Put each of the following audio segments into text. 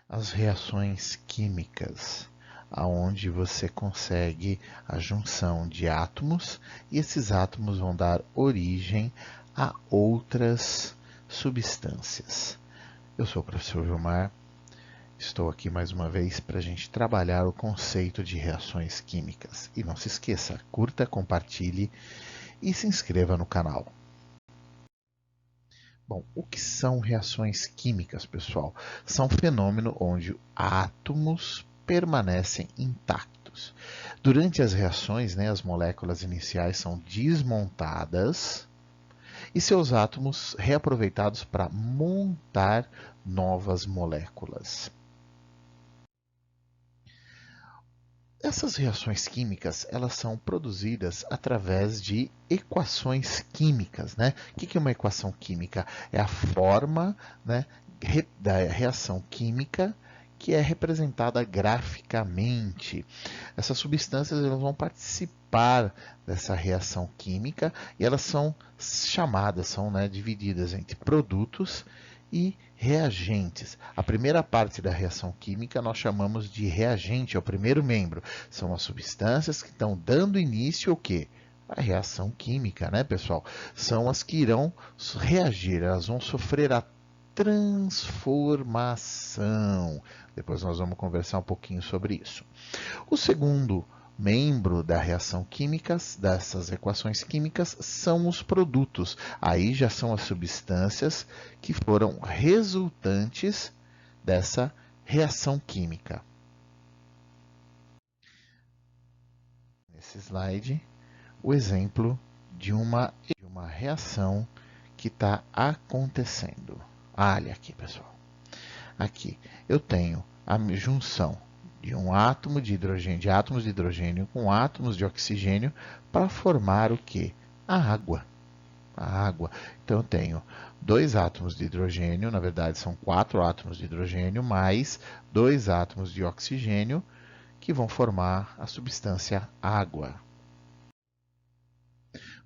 as reações químicas, aonde você consegue a junção de átomos e esses átomos vão dar origem a outras substâncias. Eu sou o professor Gilmar, estou aqui mais uma vez para a gente trabalhar o conceito de reações químicas. E não se esqueça, curta, compartilhe e se inscreva no canal. Bom, o que são reações químicas, pessoal? São fenômenos onde átomos permanecem intactos. Durante as reações, as moléculas iniciais são desmontadas e seus átomos reaproveitados para montar novas moléculas. Essas reações químicas, elas são produzidas através de equações químicas, né? O que é uma equação química? É a forma, da reação química que é representada graficamente. Essas substâncias elas vão participar dessa reação química e elas são chamadas, são divididas entre produtos e reagentes. A primeira parte da reação química nós chamamos de reagente, é o primeiro membro. São as substâncias que estão dando início ao quê? A reação química, né, pessoal? São as que irão reagir, elas vão sofrer a transformação. Depois nós vamos conversar um pouquinho sobre isso. O segundo membro da reação química, dessas equações químicas, são os produtos. Aí já são as substâncias que foram resultantes dessa reação química. Nesse slide, o exemplo de uma reação que está acontecendo. Olha aqui, pessoal. Aqui eu tenho a junção de um átomo de hidrogênio, de átomos de hidrogênio com átomos de oxigênio para formar o que? A água. A água. Então eu tenho dois átomos de hidrogênio, na verdade são 4 átomos de hidrogênio mais 2 átomos de oxigênio que vão formar a substância água.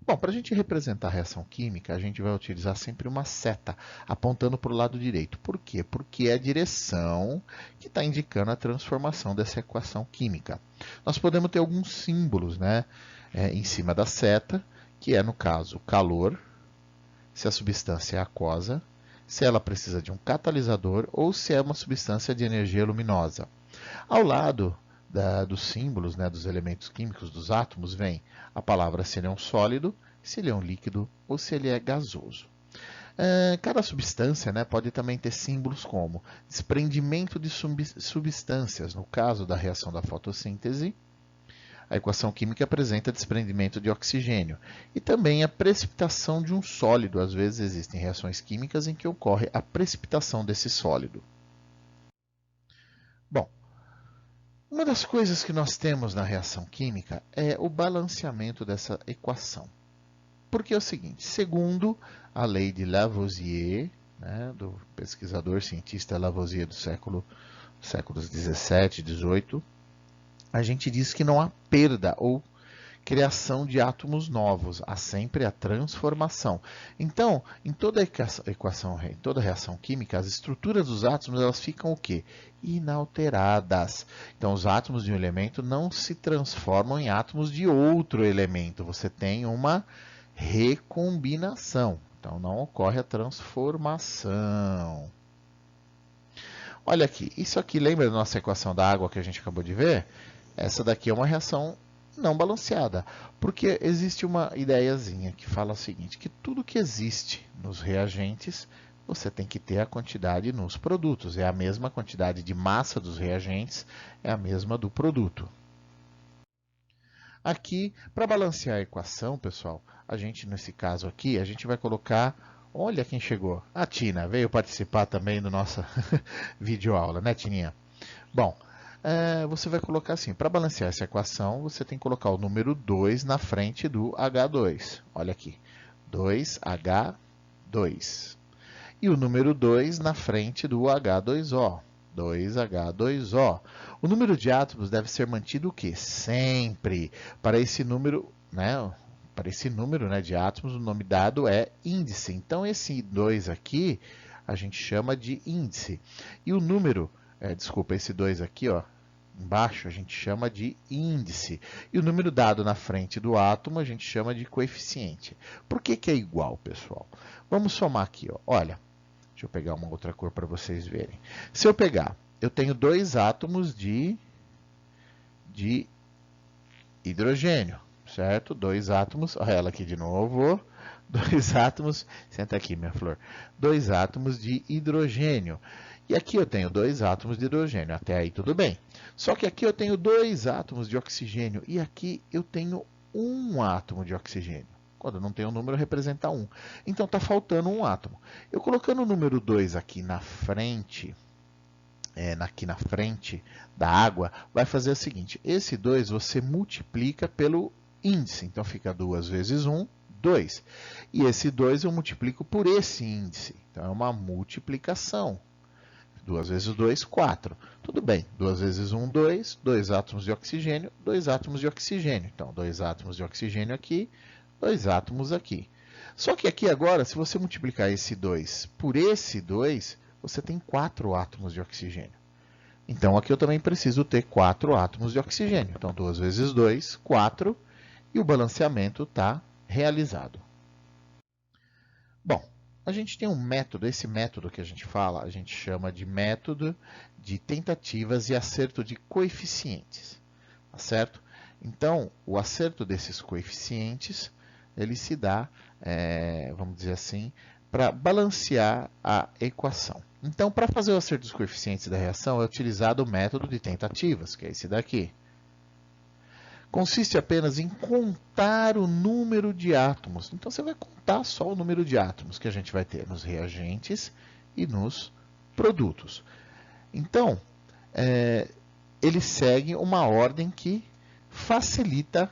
Bom, para a gente representar a reação química, a gente vai utilizar sempre uma seta apontando para o lado direito. Por quê? Porque é a direção que está indicando a transformação dessa equação química. Nós podemos ter alguns símbolos em cima da seta, que é, no caso, calor, se a substância é aquosa, se ela precisa de um catalisador ou se é uma substância de energia luminosa. Ao lado dos símbolos, dos elementos químicos, dos átomos, vem a palavra se ele é um sólido, se ele é um líquido ou se ele é gasoso. Cada substância pode também ter símbolos como desprendimento de substâncias, no caso da reação da fotossíntese, a equação química apresenta desprendimento de oxigênio e também a precipitação de um sólido. Às vezes existem reações químicas em que ocorre a precipitação desse sólido. Bom, uma das coisas que nós temos na reação química é o balanceamento dessa equação. Porque é o seguinte, segundo a lei de Lavoisier, do pesquisador cientista Lavoisier do séculos 17 e 18, a gente diz que não há perda ou criação de átomos novos, há sempre a transformação. Então, em toda equação, em toda reação química, as estruturas dos átomos elas ficam o quê? Inalteradas. Então, os átomos de um elemento não se transformam em átomos de outro elemento. Você tem uma recombinação. Então, não ocorre a transformação. Olha aqui, isso aqui lembra da nossa equação da água que a gente acabou de ver? Essa daqui é uma reação não balanceada, porque existe uma ideiazinha que fala o seguinte, que tudo que existe nos reagentes, você tem que ter a quantidade nos produtos. É a mesma quantidade de massa dos reagentes, é a mesma do produto. Aqui, para balancear a equação, pessoal, a gente, nesse caso aqui, a gente vai colocar... Olha quem chegou. A Tina veio participar também da nossa videoaula, né, Tininha? Bom, você vai colocar assim, para balancear essa equação, você tem que colocar o número 2 na frente do H2. Olha aqui, 2H2. E o número 2 na frente do H2O. 2H2O. O número de átomos deve ser mantido o quê? Sempre. Para esse número, de átomos, o nome dado é índice. Então, esse 2 aqui, a gente chama de índice. E o número desculpa, esse 2 aqui, ó, embaixo, a gente chama de índice. E o número dado na frente do átomo a gente chama de coeficiente. Por que que é igual, pessoal? Vamos somar aqui, ó. Olha, deixa eu pegar uma outra cor para vocês verem. Se eu pegar, eu tenho 2 átomos de hidrogênio, certo? 2 átomos, olha ela aqui de novo. 2 átomos, senta aqui, minha flor. 2 átomos de hidrogênio. E aqui eu tenho 2 átomos de hidrogênio, até aí tudo bem. Só que aqui eu tenho 2 átomos de oxigênio e aqui eu tenho 1 átomo de oxigênio. Quando não tem um número, representa 1. Então está faltando um átomo. Eu colocando o número 2 aqui na frente, da água, vai fazer o seguinte: esse 2 você multiplica pelo índice. Então fica 2 vezes 1, 2. E esse 2 eu multiplico por esse índice. Então é uma multiplicação. 2 vezes 2, 4. Tudo bem. 2 vezes 1, 2. 2 átomos de oxigênio, 2 átomos de oxigênio. Então, 2 átomos de oxigênio aqui, 2 átomos aqui. Só que aqui agora, se você multiplicar esse 2 por esse 2, você tem 4 átomos de oxigênio. Então, aqui eu também preciso ter 4 átomos de oxigênio. Então, 2 vezes 2, 4. E o balanceamento está realizado. Bom, a gente tem um método, esse método que a gente fala, a gente chama de método de tentativas e acerto de coeficientes, tá certo? Então, o acerto desses coeficientes, ele se dá, vamos dizer assim, para balancear a equação. Então, para fazer o acerto dos coeficientes da reação, é utilizado o método de tentativas, que é esse daqui. Consiste apenas em contar o número de átomos. Então, você vai contar só o número de átomos que a gente vai ter nos reagentes e nos produtos. Então, ele segue uma ordem que facilita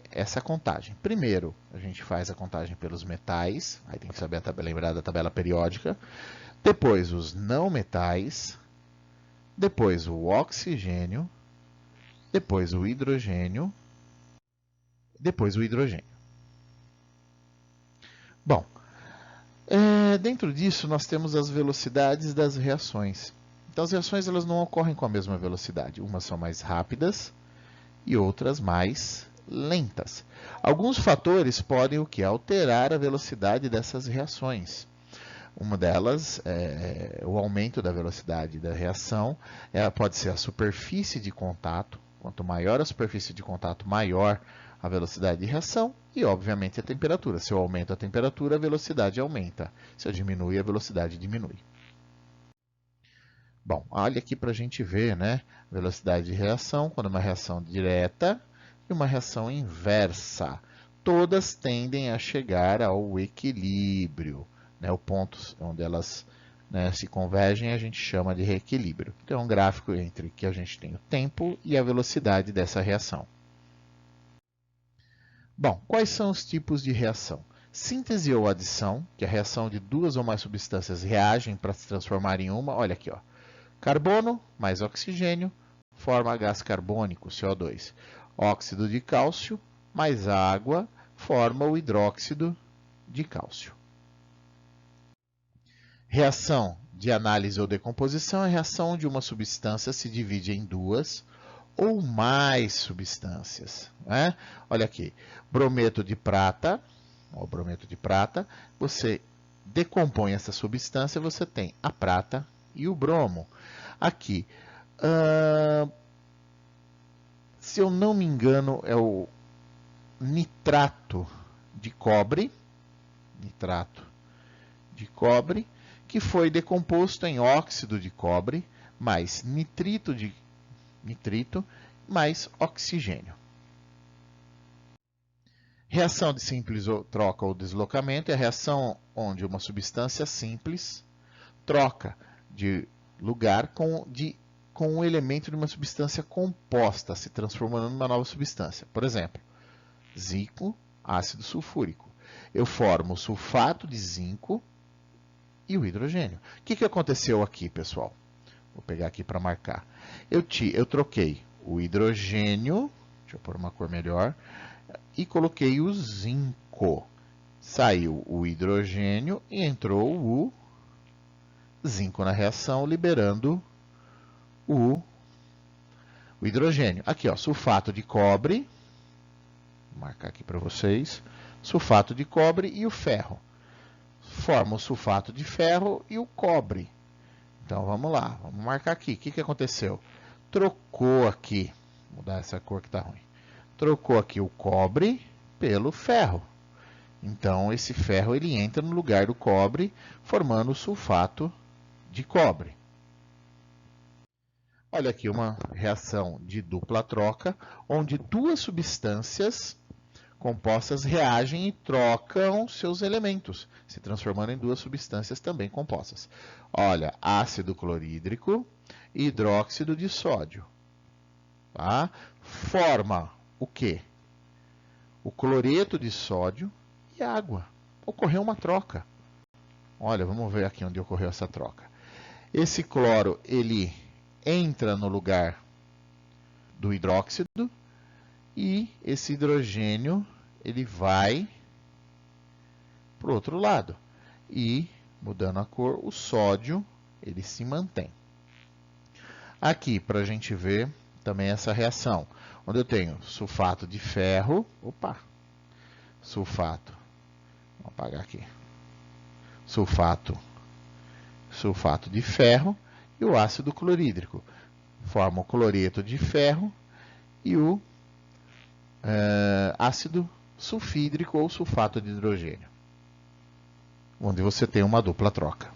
essa contagem. Primeiro, a gente faz a contagem pelos metais, aí tem que saber lembrar da tabela periódica. Depois, os não metais. Depois, o oxigênio. Depois o hidrogênio, depois o hidrogênio. Bom, dentro disso nós temos as velocidades das reações. Então as reações elas não ocorrem com a mesma velocidade. Umas são mais rápidas e outras mais lentas. Alguns fatores podem alterar a velocidade dessas reações. Uma delas é o aumento da velocidade da reação. Ela pode ser a superfície de contato. Quanto maior a superfície de contato, maior a velocidade de reação e, obviamente, a temperatura. Se eu aumento a temperatura, a velocidade aumenta. Se eu diminuo, a velocidade diminui. Bom, olha aqui para a gente ver, né? Velocidade de reação, quando uma reação direta e uma reação inversa. Todas tendem a chegar ao equilíbrio. Né? O ponto onde elas se convergem, a gente chama de reequilíbrio. Então, é um gráfico entre que a gente tem o tempo e a velocidade dessa reação. Bom, quais são os tipos de reação? Síntese ou adição, que é a reação de 2 ou mais substâncias reagem para se transformar em uma. Olha aqui, ó. Carbono mais oxigênio forma gás carbônico, CO2. Óxido de cálcio mais água forma o hidróxido de cálcio. Reação de análise ou decomposição é a reação onde uma substância se divide em 2 ou mais substâncias. Né? Olha aqui, brometo de prata, você decompõe essa substância, você tem a prata e o bromo. Aqui, se eu não me engano, é o nitrato de cobre, que foi decomposto em óxido de cobre, mais nitrito mais oxigênio. Reação de simples troca ou deslocamento é a reação onde uma substância simples troca de lugar com um elemento de uma substância composta, se transformando numa nova substância. Por exemplo, zinco, ácido sulfúrico. Eu formo o sulfato de zinco e o hidrogênio. O que aconteceu aqui, pessoal? Vou pegar aqui para marcar. Eu troquei o hidrogênio, deixa eu pôr uma cor melhor, e coloquei o zinco. Saiu o hidrogênio e entrou o zinco na reação, liberando o hidrogênio. Aqui, ó, sulfato de cobre, vou marcar aqui para vocês, sulfato de cobre e o ferro. Forma o sulfato de ferro e o cobre. Então, vamos lá, vamos marcar aqui. O que aconteceu? Trocou aqui, vou mudar essa cor que está ruim. Trocou aqui o cobre pelo ferro. Então, esse ferro ele entra no lugar do cobre, formando o sulfato de cobre. Olha aqui uma reação de dupla troca, onde duas substâncias compostas reagem e trocam seus elementos, se transformando em duas substâncias também compostas. Olha, ácido clorídrico e hidróxido de sódio. Tá? Forma o quê? O cloreto de sódio e água. Ocorreu uma troca. Olha, vamos ver aqui onde ocorreu essa troca. Esse cloro, ele entra no lugar do hidróxido e esse hidrogênio, ele vai para o outro lado. E, mudando a cor, o sódio, ele se mantém. Aqui, para a gente ver também essa reação, onde eu tenho sulfato de ferro, sulfato, vou apagar aqui, sulfato de ferro e o ácido clorídrico. Forma o cloreto de ferro e o ácido sulfídrico ou sulfato de hidrogênio, onde você tem uma dupla troca.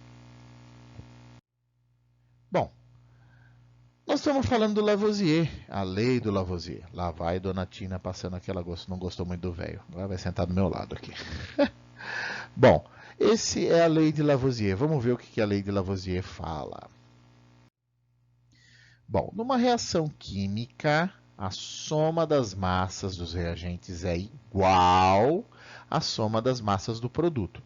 Bom, nós estamos falando do Lavoisier, a lei do Lavoisier. Lá vai Dona Tina passando aqui, ela não gostou muito do velho. Agora vai sentar do meu lado aqui. Bom, esse é a lei de Lavoisier. Vamos ver o que a lei de Lavoisier fala. Bom, numa reação química, a soma das massas dos reagentes é igual à soma das massas do produto.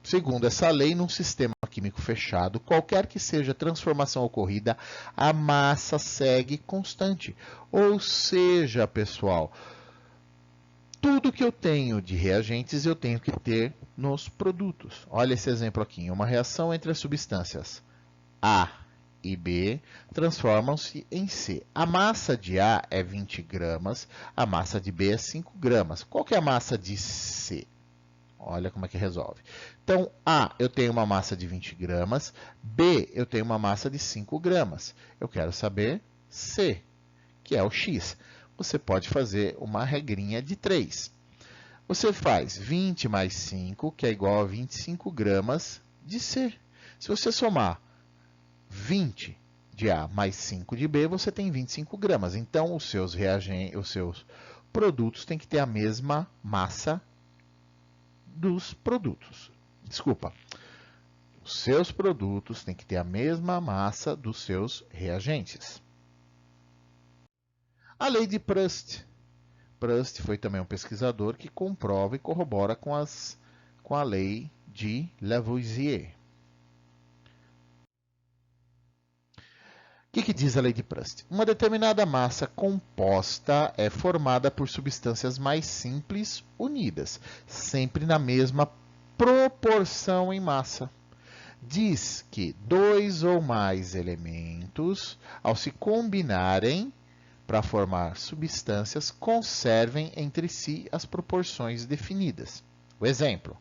Segundo essa lei, num sistema químico fechado, qualquer que seja a transformação ocorrida, a massa segue constante. Ou seja, pessoal, tudo que eu tenho de reagentes eu tenho que ter nos produtos. Olha esse exemplo aqui. Uma reação entre as substâncias A e B transformam-se em C. A massa de A é 20 gramas, a massa de B é 5 gramas. Qual que é a massa de C? Olha como é que resolve. Então, A, eu tenho uma massa de 20 gramas, B, eu tenho uma massa de 5 gramas. Eu quero saber C, que é o X. Você pode fazer uma regrinha de 3. Você faz 20 mais 5, que é igual a 25 gramas de C. Se você somar 20 de A mais 5 de B, você tem 25 gramas. Então, os seus produtos têm que ter a mesma massa dos produtos. Desculpa. Os seus produtos têm que ter a mesma massa dos seus reagentes. A lei de Proust. Proust foi também um pesquisador que comprova e corrobora com a lei de Lavoisier. O que diz a lei de Proust? Uma determinada massa composta é formada por substâncias mais simples unidas, sempre na mesma proporção em massa. Diz que dois ou mais elementos, ao se combinarem para formar substâncias, conservem entre si as proporções definidas. O exemplo: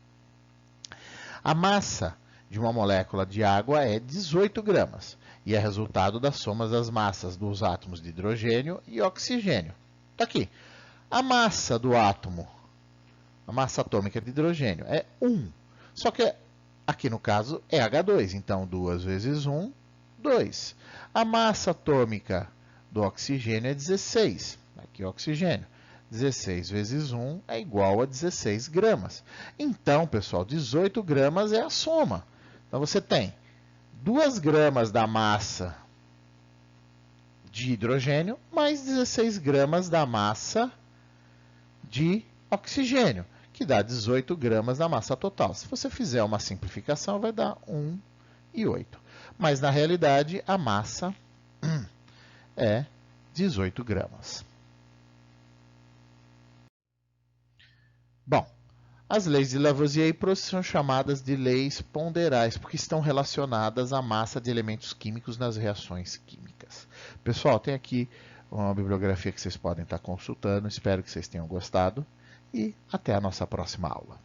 a massa de uma molécula de água é 18 gramas e é resultado da soma das massas dos átomos de hidrogênio e oxigênio. Está aqui. A massa do átomo, a massa atômica de hidrogênio é 1. Só que aqui no caso é H2, então 2 vezes 1, 2. A massa atômica do oxigênio é 16. Aqui oxigênio. 16 vezes 1 é igual a 16 gramas. Então, pessoal, 18 gramas é a soma. Então, você tem 2 gramas da massa de hidrogênio mais 16 gramas da massa de oxigênio, que dá 18 gramas da massa total. Se você fizer uma simplificação, vai dar 1,8. Mas, na realidade, a massa é 18 gramas. Bom, As leis de Lavoisier e Proust são chamadas de leis ponderais, porque estão relacionadas à massa de elementos químicos nas reações químicas. Pessoal, tem aqui uma bibliografia que vocês podem estar consultando. Espero que vocês tenham gostado e até a nossa próxima aula.